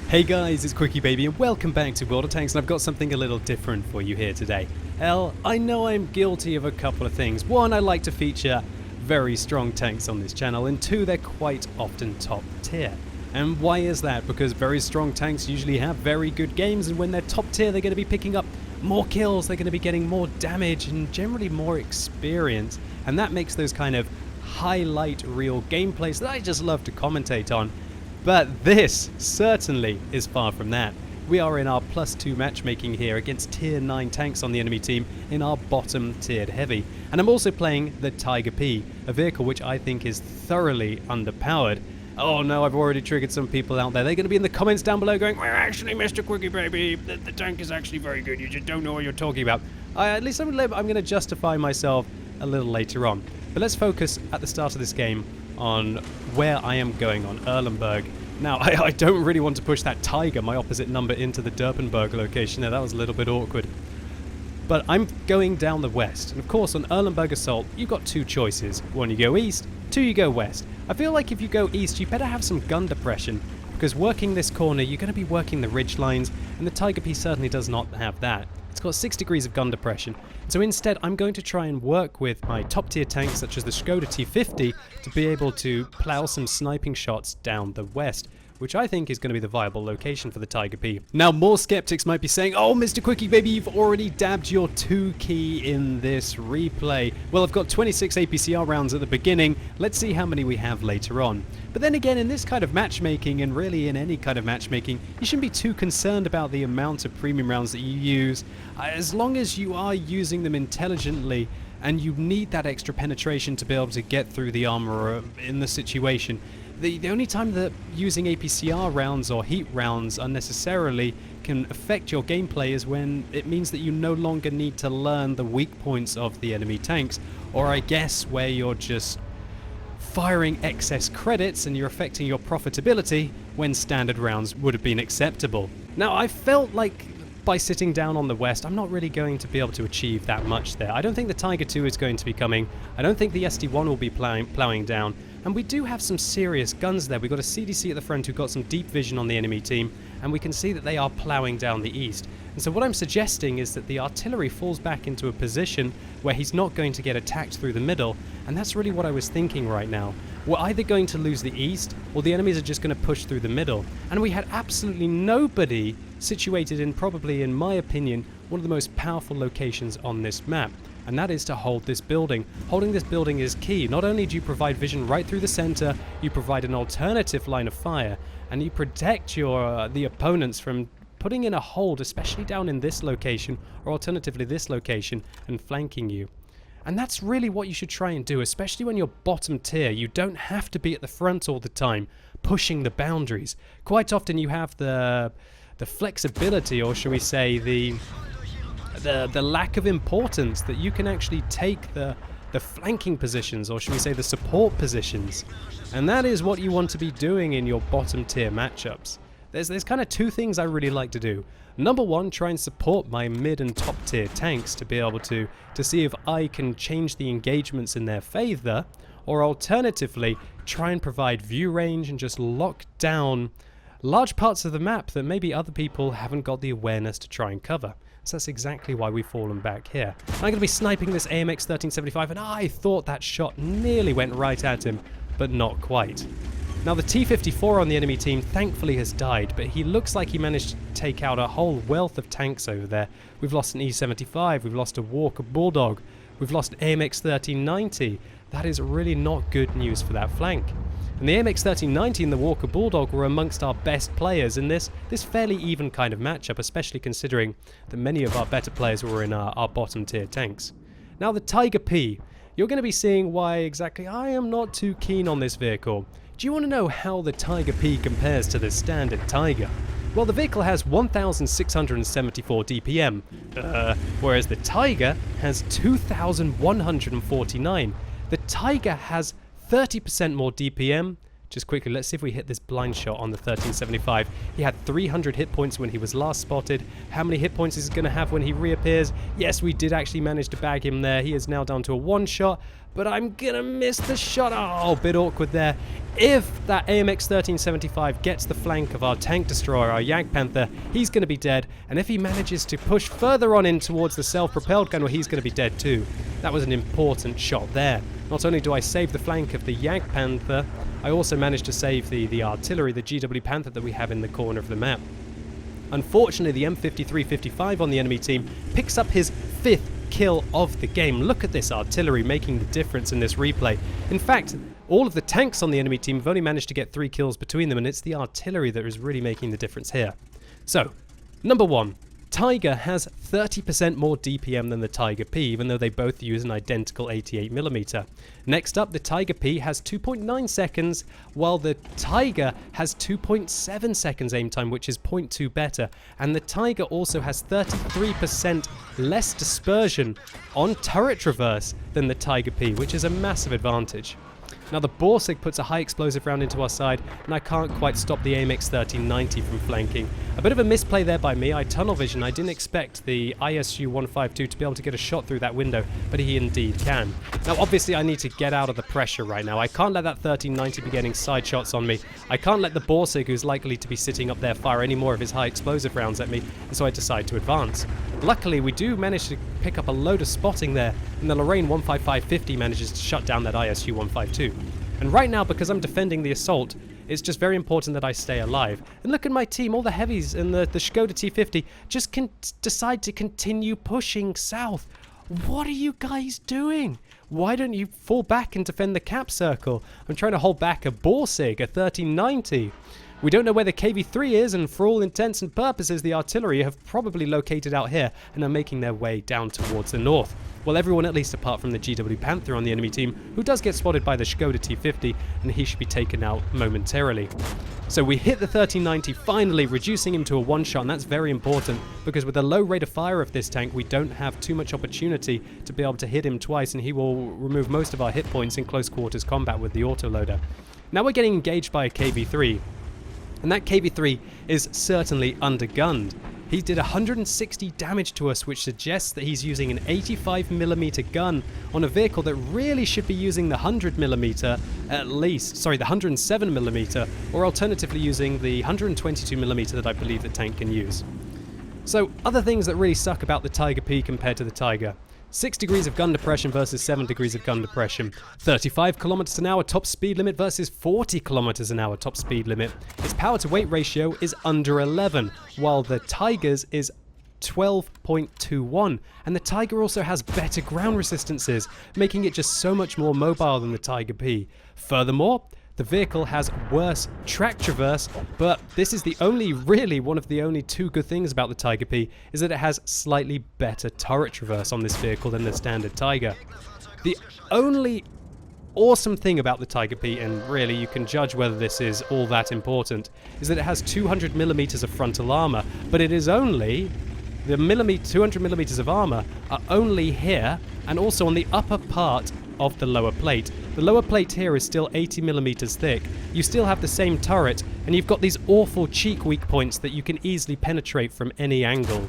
Hey guys, it's QuickyBaby and welcome back to World of Tanks, and I've got something a little different for you here today. I know I'm guilty of a couple of things. One, I like to feature very strong tanks on this channel, and two, they're quite often top tier. And why is that? Because very strong tanks usually have very good games, and when they're top tier they're going to be picking up more kills, they're going to be getting more damage and generally more experience, and that makes those kind of highlight reel gameplays that I just love to commentate on. But this certainly is far from that. We are in our +2 matchmaking here against tier 9 tanks on the enemy team in our bottom tiered heavy. And I'm also playing the Tiger P, a vehicle which I think is thoroughly underpowered. Oh no, I've already triggered some people out there. They're going to be in the comments down below going, "Well, actually, Mr. QuickyBaby, the tank is actually very good. You just don't know what you're talking about." At least I'm going to justify myself a little later on. But let's focus at the start of this game on where I am going on Erlenberg. Now, I don't really want to push that Tiger, my opposite number, into the Durpenberg location there. That was a little bit awkward. But I'm going down the west. And of course, on Erlenberg Assault, you've got two choices. One, you go east. Two, you go west. I feel like if you go east, you better have some gun depression, because working this corner, you're going to be working the ridge lines, and the Tiger P certainly does not have that. It's got 6 degrees of gun depression. So instead, I'm going to try and work with my top tier tanks such as the Skoda T50 to be able to plow some sniping shots down the west, which I think is going to be the viable location for the Tiger P. Now, more skeptics might be saying, "Oh, Mr. QuickyBaby, you've already dabbed your 2 key in this replay." Well, I've got 26 APCR rounds at the beginning. Let's see how many we have later on. But then again, in this kind of matchmaking, and really in any kind of matchmaking, you shouldn't be too concerned about the amount of premium rounds that you use, as long as you are using them intelligently and you need that extra penetration to be able to get through the armor in the situation. The only time that using APCR rounds or heat rounds unnecessarily can affect your gameplay is when it means that you no longer need to learn the weak points of the enemy tanks, or I guess where you're just firing excess credits and you're affecting your profitability when standard rounds would have been acceptable. Now, I felt like by sitting down on the west, I'm not really going to be able to achieve that much there. I don't think the Tiger 2 is going to be coming. I don't think the SD1 will be plowing down. And we do have some serious guns there. We've got a CDC at the front who got some deep vision on the enemy team, and we can see that they are plowing down the east. And so what I'm suggesting is that the artillery falls back into a position where he's not going to get attacked through the middle, and that's really what I was thinking right now. We're either going to lose the east, or the enemies are just going to push through the middle. And we had absolutely nobody situated in, probably in my opinion, one of the most powerful locations on this map. And that is to hold this building. Holding this building is key. Not only do you provide vision right through the center, you provide an alternative line of fire, and you protect the opponents from putting in a hold, especially down in this location, or alternatively this location, and flanking you. And that's really what you should try and do, especially when you're bottom tier. You don't have to be at the front all the time, pushing the boundaries. Quite often you have the flexibility, or shall we say the lack of importance, that you can actually take the flanking positions, or should we say the support positions. And that is what you want to be doing in your bottom tier matchups. There's kind of 2 things I really like to do. Number 1, try and support my mid and top tier tanks to be able to see if I can change the engagements in their favor, or alternatively try and provide view range and just lock down large parts of the map that maybe other people haven't got the awareness to try and cover. So that's exactly why we've fallen back here. I'm going to be sniping this AMX 1375, and I thought that shot nearly went right at him, but not quite. Now, the T54 on the enemy team thankfully has died, but he looks like he managed to take out a whole wealth of tanks over there. We've lost an E75, we've lost a Walker Bulldog, we've lost an AMX 1390. That is really not good news for that flank. And the AMX 1390 and the Walker Bulldog were amongst our best players in this fairly even kind of matchup, especially considering that many of our better players were in our bottom tier tanks. Now, the Tiger P, you're going to be seeing why exactly I am not too keen on this vehicle. Do you want to know how the Tiger P compares to the standard Tiger? Well, the vehicle has 1,674 DPM, whereas the Tiger has 2,149. The Tiger has 30% more DPM, Just quickly, let's see if we hit this blind shot on the 1375. He had 300 hit points when he was last spotted. How many hit points is he going to have when he reappears? Yes, we did actually manage to bag him there. He is now down to a one shot, but I'm going to miss the shot. Oh, a bit awkward there. If that AMX 1375 gets the flank of our tank destroyer, our Jagdpanther, he's going to be dead. And if he manages to push further on in towards the self-propelled gun, well, he's going to be dead too. That was an important shot there. Not only do I save the flank of the Jagdpanther, I also managed to save the artillery, the GW Panther that we have in the corner of the map. Unfortunately, the M5355 on the enemy team picks up his 5th kill of the game. Look at this artillery making the difference in this replay. In fact, all of the tanks on the enemy team have only managed to get 3 kills between them, and it's the artillery that is really making the difference here. So, number 1. Tiger has 30% more DPM than the Tiger P, even though they both use an identical 88mm. Next up, the Tiger P has 2.9 seconds, while the Tiger has 2.7 seconds aim time, which is 0.2 better. And the Tiger also has 33% less dispersion on turret traverse than the Tiger P, which is a massive advantage. Now the Borsig puts a high explosive round into our side, and I can't quite stop the AMX 1390 from flanking. A bit of a misplay there by me. I tunnel vision. I didn't expect the ISU 152 to be able to get a shot through that window, but he indeed can. Now obviously I need to get out of the pressure right now. I can't let that 1390 be getting side shots on me. I can't let the Borsig, who's likely to be sitting up there, fire any more of his high explosive rounds at me, and so I decide to advance. Luckily, we do manage to pick up a load of spotting there, and the Lorraine 15550 manages to shut down that ISU 152. And right now, because I'm defending the assault, it's just very important that I stay alive. And look at my team, all the heavies and the Skoda T50 just decide to continue pushing south. What are you guys doing? Why don't you fall back and defend the cap circle? I'm trying to hold back a Borsig, a 1390. We don't know where the KV-3 is, and for all intents and purposes, the artillery have probably located out here and are making their way down towards the north. Well, everyone, at least apart from the GW Panther on the enemy team, who does get spotted by the Skoda T50, and he should be taken out momentarily. So we hit the 1390, finally reducing him to a one-shot, and that's very important, because with the low rate of fire of this tank, we don't have too much opportunity to be able to hit him twice, and he will remove most of our hit points in close quarters combat with the autoloader. Now we're getting engaged by a KV-3. And that KV-3 is certainly undergunned. He did 160 damage to us, which suggests that he's using an 85mm gun on a vehicle that really should be using the 100mm at least. Sorry, the 107mm, or alternatively using the 122mm that I believe the tank can use. So, other things that really suck about the Tiger P compared to the Tiger. 6 degrees of gun depression versus 7 degrees of gun depression. 35 kilometers an hour top speed limit versus 40 kilometers an hour top speed limit. Its power to weight ratio is under 11, while the Tiger's is 12.21. And the Tiger also has better ground resistances, making it just so much more mobile than the Tiger P. Furthermore, the vehicle has worse track traverse, but this is really one of the only 2 good things about the Tiger P, is that it has slightly better turret traverse on this vehicle than the standard Tiger. The only awesome thing about the Tiger P, and really you can judge whether this is all that important, is that it has 200mm of frontal armor, but it is only, the 200mm of armor are only here, and also on the upper part of the lower plate. The lower plate here is still 80mm thick. You still have the same turret, and you've got these awful cheek weak points that you can easily penetrate from any angle.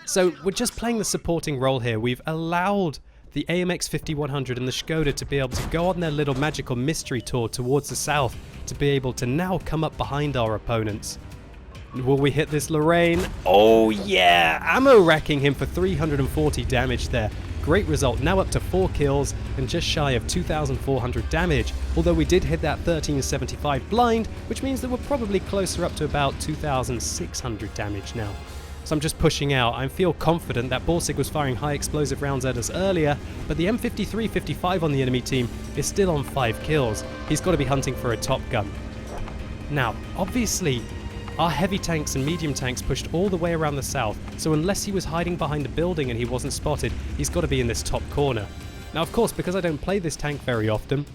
So we're just playing the supporting role here. We've allowed the AMX 5100 and the Skoda to be able to go on their little magical mystery tour towards the south to be able to now come up behind our opponents. Will we hit this Lorraine? Oh yeah! Ammo racking him for 340 damage there. Great result, now up to 4 kills and just shy of 2,400 damage, although we did hit that 1375 blind, which means that we're probably closer up to about 2,600 damage now. So I'm just pushing out. I feel confident that Borsig was firing high explosive rounds at us earlier, but the M5355 on the enemy team is still on 5 kills. He's got to be hunting for a top gun. Now, obviously, our heavy tanks and medium tanks pushed all the way around the south, so unless he was hiding behind a building and he wasn't spotted, he's got to be in this top corner. Now of course, because I don't play this tank very often,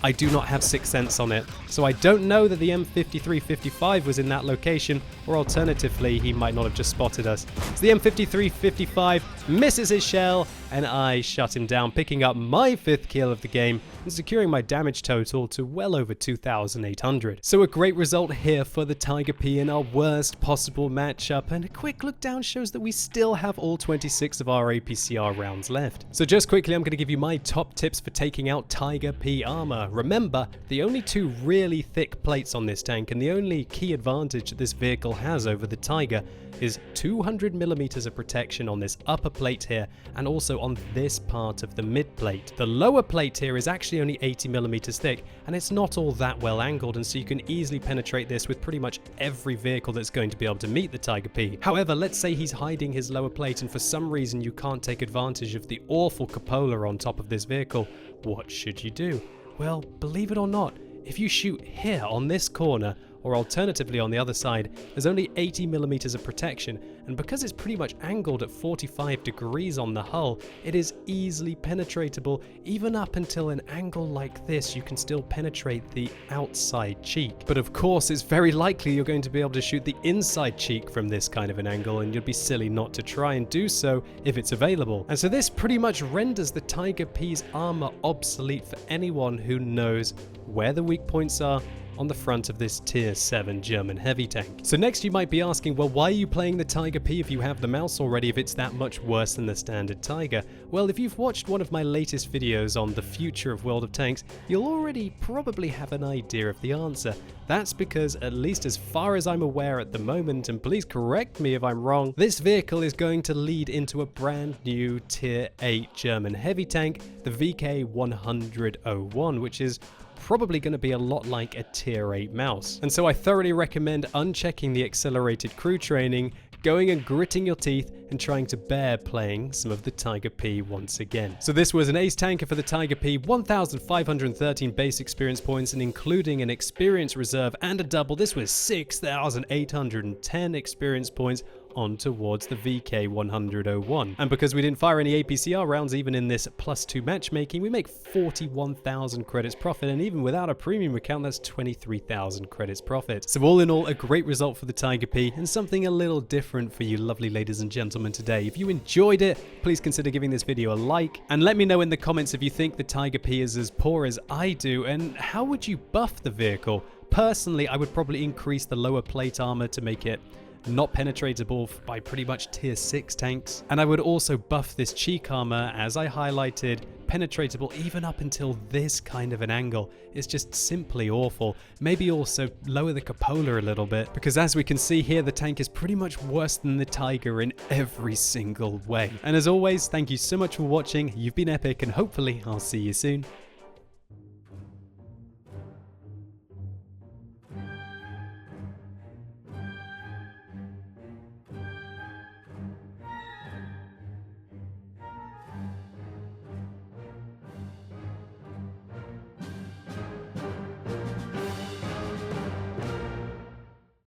I do not have sixth sense on it, so I don't know that the M5355 was in that location, or alternatively, he might not have just spotted us. So the M5355 misses his shell, and I shut him down, picking up my 5th kill of the game and securing my damage total to well over 2,800. So a great result here for the Tiger P in our worst possible matchup, and a quick look down shows that we still have all 26 of our APCR rounds left. So just quickly, I'm going to give you my top tips for taking out Tiger P armor. Remember, the only 2 really thick plates on this tank, and the only key advantage that this vehicle has over the Tiger is 200mm of protection on this upper plate here, and also on this part of the mid plate. The lower plate here is actually only 80mm thick, and it's not all that well angled, and so you can easily penetrate this with pretty much every vehicle that's going to be able to meet the Tiger P. However, let's say he's hiding his lower plate and for some reason you can't take advantage of the awful cupola on top of this vehicle. What should you do? Well, believe it or not, if you shoot here on this corner, or alternatively on the other side, there's only 80mm of protection, and because it's pretty much angled at 45 degrees on the hull, it is easily penetratable. Even up until an angle like this, you can still penetrate the outside cheek. But of course, it's very likely you're going to be able to shoot the inside cheek from this kind of an angle, and you'd be silly not to try and do so if it's available. And so this pretty much renders the Tiger P's armor obsolete for anyone who knows where the weak points are on the front of this tier 7 German heavy tank. So next you might be asking, well, why are you playing the Tiger P if you have the mouse already, if it's that much worse than the standard Tiger? Well, if you've watched one of my latest videos on the future of World of Tanks, you'll already probably have an idea of the answer. That's because, at least as far as I'm aware at the moment, and please correct me if I'm wrong, this vehicle is going to lead into a brand new tier 8 German heavy tank, the VK100-01, which is probably going to be a lot like a tier 8 mouse. And so I thoroughly recommend unchecking the accelerated crew training, going and gritting your teeth and trying to bear playing some of the Tiger P once again. So this was an ace tanker for the Tiger P, 1,513 base experience points, and including an experience reserve and a double, this was 6,810 experience points on towards the VK100-01. And because we didn't fire any APCR rounds even in this +2 matchmaking, we make 41,000 credits profit, and even without a premium account, that's 23,000 credits profit. So all in all, a great result for the Tiger P, and something a little different for you lovely ladies and gentlemen today. If you enjoyed it, please consider giving this video a like, and let me know in the comments if you think the Tiger P is as poor as I do, and how would you buff the vehicle? Personally, I would probably increase the lower plate armor to make it not penetratable by pretty much tier 6 tanks. And I would also buff this cheek armor, as I highlighted, penetratable even up until this kind of an angle. It's just simply awful. Maybe also lower the cupola a little bit, because as we can see here, the tank is pretty much worse than the Tiger in every single way. And as always, thank you so much for watching. You've been epic, and hopefully I'll see you soon.